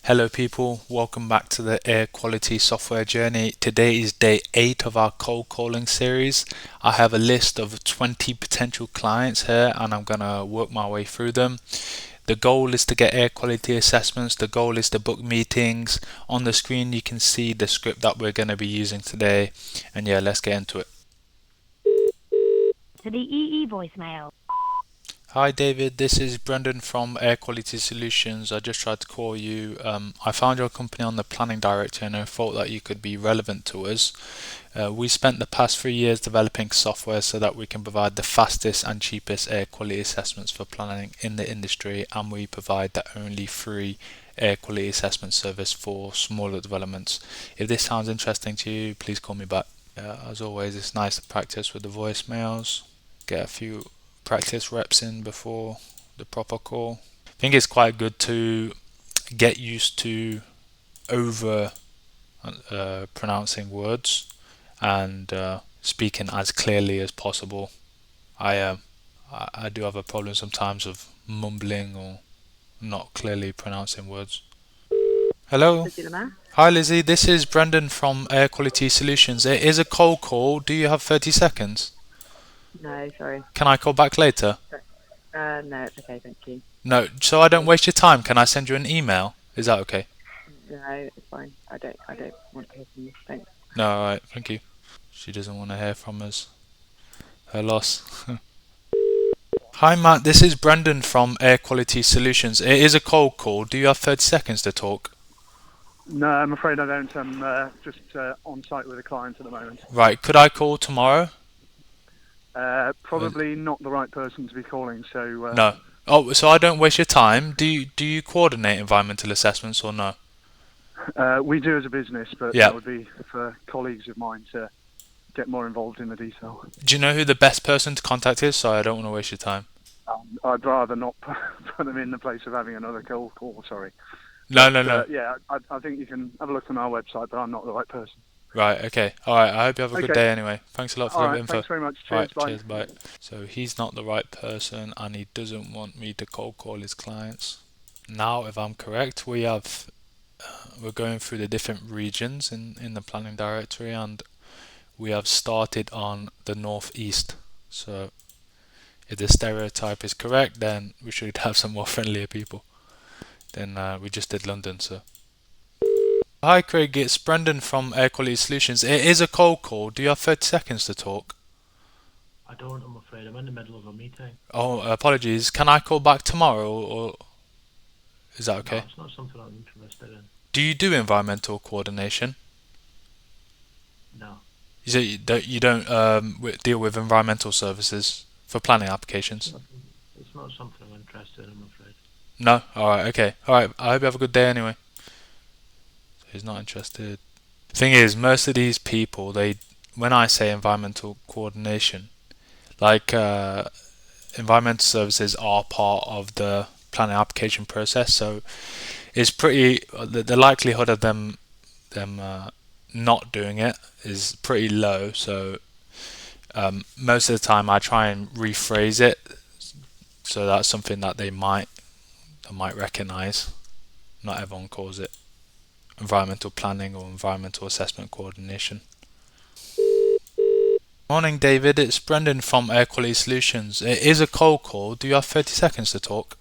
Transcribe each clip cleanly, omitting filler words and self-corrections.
Hello people, welcome back to the air quality software journey. Today is day 8 of our cold calling series. I have a list of 20 potential clients here and I'm going to work my way through them. The goal is to get air quality assessments. The goal is to book meetings. On the screen you can see the script that we're going to be using today. And yeah, let's get into it. To the EE voicemail. Hi David, this is Brendan from Air Quality Solutions. I just tried to call you. I found your company on the planning directory and I thought that you could be relevant to us. We spent the past 3 years developing software so that we can provide the fastest and cheapest air quality assessments for planning in the industry, and we provide the only free air quality assessment service for smaller developments. If this sounds interesting to you, please call me back. As always, it's nice to practice with the voicemails, get a few practice reps in before the proper call. I think it's quite good to get used to over pronouncing words and speaking as clearly as possible. I do have a problem sometimes of mumbling or not clearly pronouncing words. Hello. Hi Lizzie, this is Brendan from Air Quality Solutions. It is a cold call. Do you have 30 seconds? No, sorry. Can I call back later? No, it's okay, thank you. No, so I don't waste your time. Can I send you an email? Is that okay? No, it's fine. I don't want to hear from you. Thanks. No, alright, thank you. She doesn't want to hear from us. Her loss. Hi Matt, this is Brendan from Air Quality Solutions. It is a cold call. Do you have 30 seconds to talk? No, I'm afraid I don't. I'm just on site with a client at the moment. Right, could I call tomorrow? Probably not the right person to be calling, so... No. Oh, so I don't waste your time. Do you coordinate environmental assessments or no? We do as a business, but Yeah. that would be for colleagues of mine to get more involved in the detail. Do you know who the best person to contact is? Sorry, I don't want to waste your time. I'd rather not put them in the place of having another cold call, sorry. No. Yeah, I think you can have a look on our website, but I'm not the right person. Right, okay. Alright, I hope you have a good Okay. day anyway. Thanks a lot for the info. Thanks very much. Cheers, Alright, bye. cheers, bye. So he's not the right person and he doesn't want me to cold call his clients. Now, if I'm correct, we're going through the different regions in the planning directory and we have started on the northeast. So if the stereotype is correct, then we should have some more friendlier people. Then we just did London, so. Hi Craig, it's Brendan from Air Quality Solutions. It is a cold call. Do you have 30 seconds to talk? I don't, I'm afraid. I'm in the middle of a meeting. Oh, apologies. Can I call back tomorrow or is that okay? No, it's not something I'm interested in. Do you do environmental coordination? No. So you don't deal with environmental services for planning applications? It's not something I'm interested in, I'm afraid. No? Alright, okay. Alright, I hope you have a good day anyway. So he's not interested. Thing is, most of these people, when I say environmental coordination, like environmental services are part of the planning application process, so it's pretty, the likelihood of them not doing it is pretty low, so most of the time I try and rephrase it so that's something that they might recognize. Not everyone calls it environmental planning or environmental assessment coordination. Morning David, it's Brendan from Air Quality Solutions. It is a cold call. Do you have 30 seconds to talk?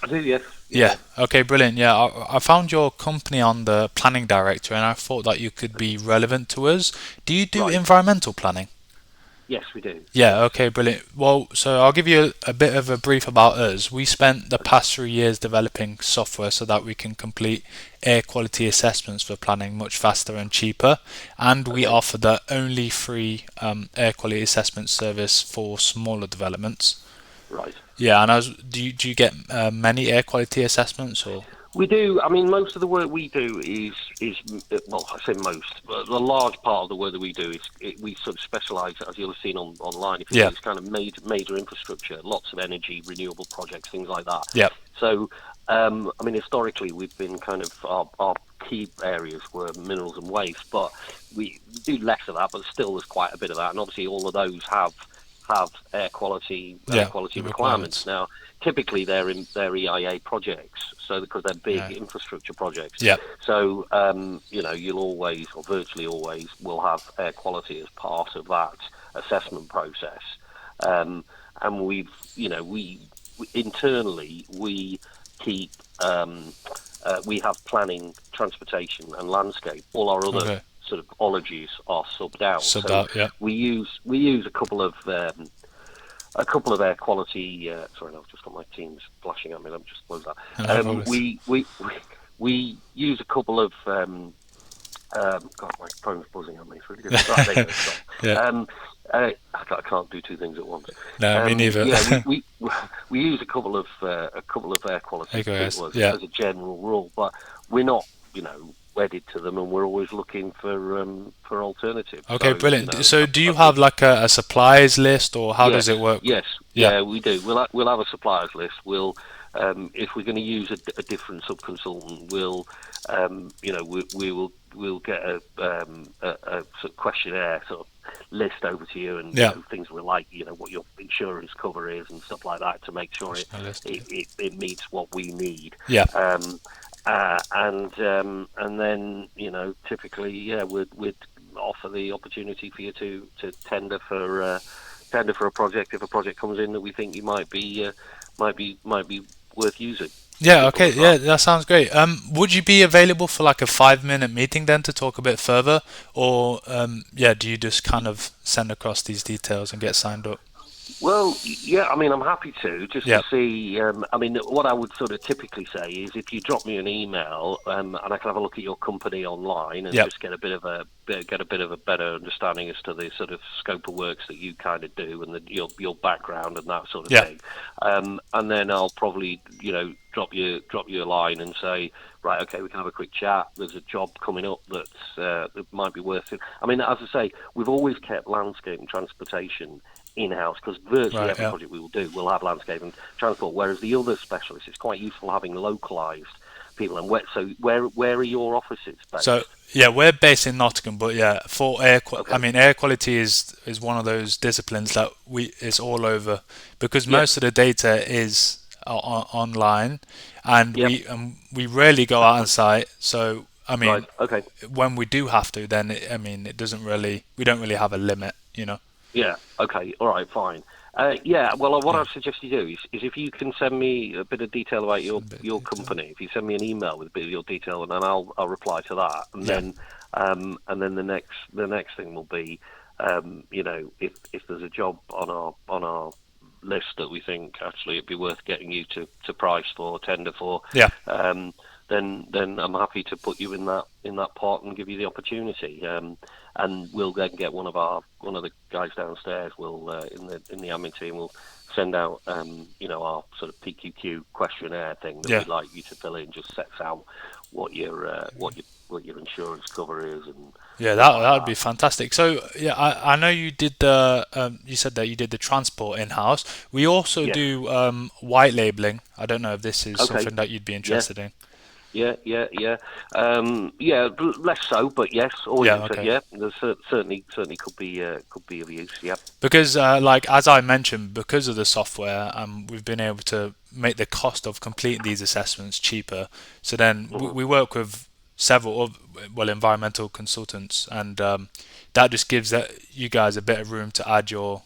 I do, yes. Yeah, okay, brilliant. Yeah, I found your company on the planning directory and I thought that you could be relevant to us. Do you do environmental planning? Yes, we do. Yeah, okay, brilliant. Well, so I'll give you a bit of a brief about us. We spent the past 3 years developing software so that we can complete air quality assessments for planning much faster and cheaper. And we offer the only free air quality assessment service for smaller developments. Right. Yeah, and do you get many air quality assessments or? We do. I mean, most of the work we do is well, I say most, but a large part of the work that we do is we sort of specialise, as you'll have seen online. If you it's kind of major infrastructure, lots of energy, renewable projects, things like that. Yeah. So, I mean, historically, we've been kind of our key areas were minerals and waste, but we do less of that, but still there's quite a bit of that, and obviously all of those have have air quality requirements. Now, typically they're EIA projects, so because they're big infrastructure projects. Yeah. So you'll always, or virtually always, will have air quality as part of that assessment process. And we internally keep we have planning, transportation, and landscape. All our other sort of ologies are subbed out. We use a couple of air quality. Sorry, I've just got my Teams flashing at me. Let me just close that. We use a couple of. God, my phone's buzzing at me. It's really good. Right, there you go, stop. I can't do two things at once. No, me neither. we use a couple of air quality people as a general rule, but we're not, wedded to them, and we're always looking for alternatives. Okay, brilliant. So, do you have like a suppliers list, or how does it work? Yes, yeah, we do. We'll have a suppliers list. We'll if we're going to use a different sub-consultant, we'll we'll get a sort of questionnaire sort of list over to you, and things we like, what your insurance cover is and stuff like that, to make sure it meets what we need. And then typically we'd offer the opportunity for you to tender for a project if a project comes in that we think you might be worth using. Yeah, okay, yeah, that sounds great. Would you be available for like a 5-minute meeting then to talk a bit further, or do you just kind of send across these details and get signed up? Well, yeah, I mean, I'm happy to see. I mean, what I would sort of typically say is if you drop me an email, and I can have a look at your company online and just get a bit of a better understanding as to the sort of scope of works that you kind of do, and your background and that sort of thing. And then I'll probably drop you a line and say, right, okay, we can have a quick chat. There's a job coming up that might be worth it. I mean, as I say, we've always kept landscape and transportation in-house, because virtually every project we will do will have landscape and transport, whereas the other specialists, it's quite useful having localised people. And where are your offices based? So we're based in Nottingham, but for air I mean, air quality is one of those disciplines that it's all over, because most of the data is online, and we rarely go out on site. So I mean, when we do have to, then it doesn't really, we don't really have a limit, Yeah. Okay. All right. Fine. Well, what I'd suggest you do is if you can send me a bit of detail about your company. If you send me an email with a bit of your detail, and then I'll reply to that, and then the next thing will be, if there's a job on our list that we think actually it'd be worth getting you to price for, tender for. Then I'm happy to put you in that pot and give you the opportunity. And we'll then get one of the guys downstairs will in the admin team will send out our sort of PQQ questionnaire thing that we'd like you to fill in. Just sets out what your insurance cover is, and that would be fantastic. So I know you did you said that you did the transport in-house. We also do white labeling. I don't know if this is something that you'd be interested in. Yeah. Less so, but yes, always. There certainly could be of use. Yeah. Because as I mentioned, because of the software, we've been able to make the cost of completing these assessments cheaper. So then we work with several environmental consultants, and that just gives you guys a bit of room to add your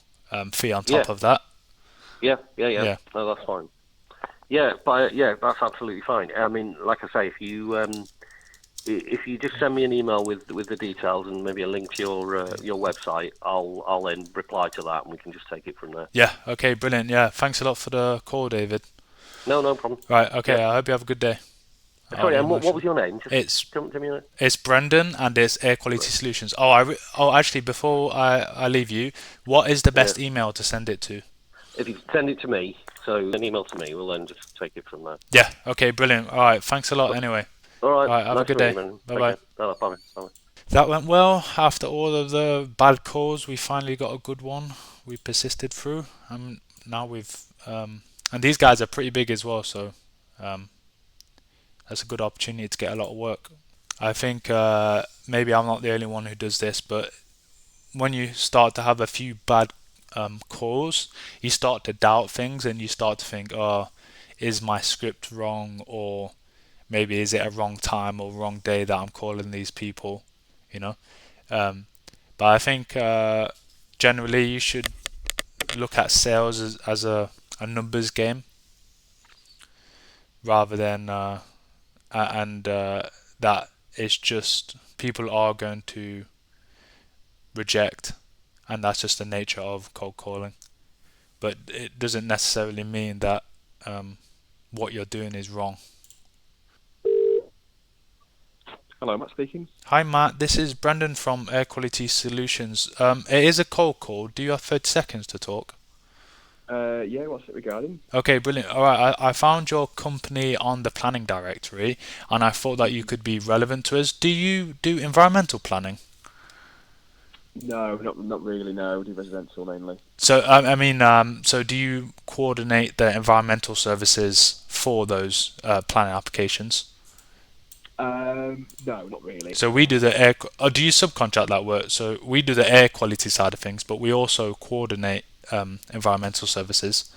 fee on top of that. Yeah. No, that's fine. Yeah, but that's absolutely fine. I mean, like I say, if you just send me an email with the details and maybe a link to your website, I'll then reply to that, and we can just take it from there. Yeah. Okay. Brilliant. Yeah. Thanks a lot for the call, David. No problem. Right. Okay. I hope you have a good day. Sorry, and what was your name? It's Brendan, and it's Air Quality Solutions. Actually, before I leave you, what is the best email to send it to? If you send it to me, so an email to me, we'll then just take it from there. Yeah. Okay. Brilliant. All right. Thanks a lot. Anyway. All right. Have a good day. Bye. Bye. That went well. After all of the bad calls, we finally got a good one. We persisted through, and now we've and these guys are pretty big as well, so that's a good opportunity to get a lot of work. I think maybe I'm not the only one who does this, but when you start to have a few bad calls, you start to doubt things and you start to think, oh, is my script wrong, or maybe is it a wrong time or wrong day that I'm calling these people, you know. But I think generally you should look at sales as a numbers game rather than and that it's just people are going to reject, and that's just the nature of cold calling. But it doesn't necessarily mean that what you're doing is wrong. Hello, Matt speaking. Hi Matt, this is Brandon from Air Quality Solutions. It is a cold call. Do you have 30 seconds to talk? Yeah, what's it regarding? Okay, brilliant. All right, I found your company on the planning directory, and I thought that you could be relevant to us. Do you do environmental planning? No, not really. No, we do residential mainly. So, so do you coordinate the environmental services for those planning applications? No, not really. So we do the air. Or do you subcontract that work? So we do the air quality side of things, but we also coordinate environmental services.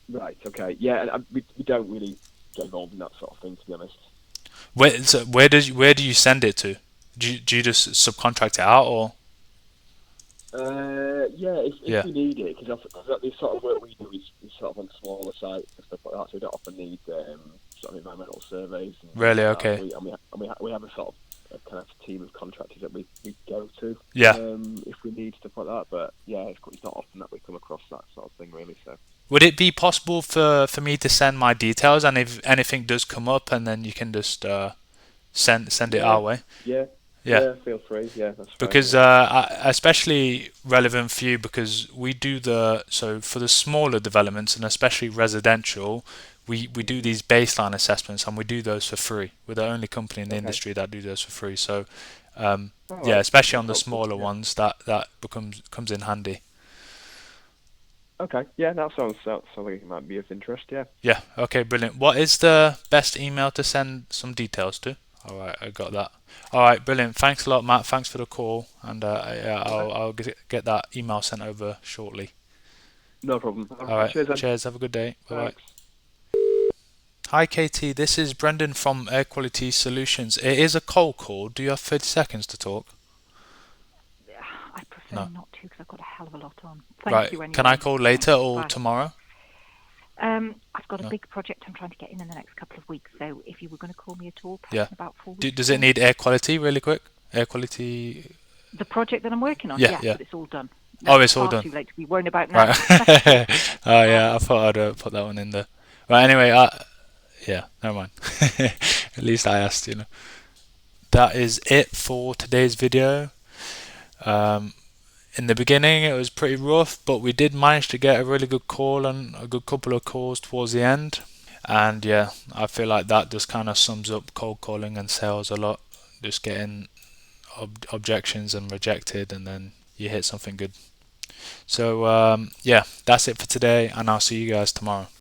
Right. Okay. Yeah, and we don't really get involved in that sort of thing, to be honest. Where do you send it to? Do you just subcontract it out, or? Yeah, if Yeah. we need it, because the sort of work we do is sort of on smaller sites and stuff like that, so we don't often need sort of environmental surveys. And Really? like that. Okay. We have a sort of a kind of team of contractors that we go to. Yeah. If we need stuff like that, but yeah, it's not often that we come across that sort of thing, really. So. Would it be possible for me to send my details, and if anything does come up, and then you can just send it our way? Yeah. Yeah. Yeah, feel free. Yeah, that's fine. Because especially relevant for you, because we do so for the smaller developments, and especially residential, we do these baseline assessments, and we do those for free. We're the only company in the industry that do those for free. So yeah, especially on the smaller ones, that comes in handy. Okay, yeah, that sounds like it might be of interest. Yeah. Yeah. Okay. Brilliant. What is the best email to send some details to? All right, I got that. All right, brilliant. Thanks a lot, Matt. Thanks for the call, and yeah, I'll get that email sent over shortly. No problem. All right. Cheers. Cheers. Have a good day. Bye bye. Thanks. Hi, Katie. This is Brendan from Air Quality Solutions. It is a cold call. Do you have 30 seconds to talk? I prefer not to because I've got a hell of a lot on. Thank Right. you anyway. Can I call later or Bye. tomorrow? I've got a big project I'm trying to get in the next couple of weeks, so if you were going to call me at all, perhaps in about 4 weeks. Does it need air quality really quick? Air quality. The project that I'm working on, Yeah. but it's all done. Oh, it's all far done. Too late to be worrying about now. Right. Oh yeah, I thought I'd put that one in there. Right. Anyway, yeah, never mind. At least I asked, That is it for today's video. In the beginning it was pretty rough, but we did manage to get a really good call and a good couple of calls towards the end. And yeah, I feel like that just kind of sums up cold calling and sales a lot. Just getting objections and rejected, and then you hit something good. So yeah, that's it for today, and I'll see you guys tomorrow.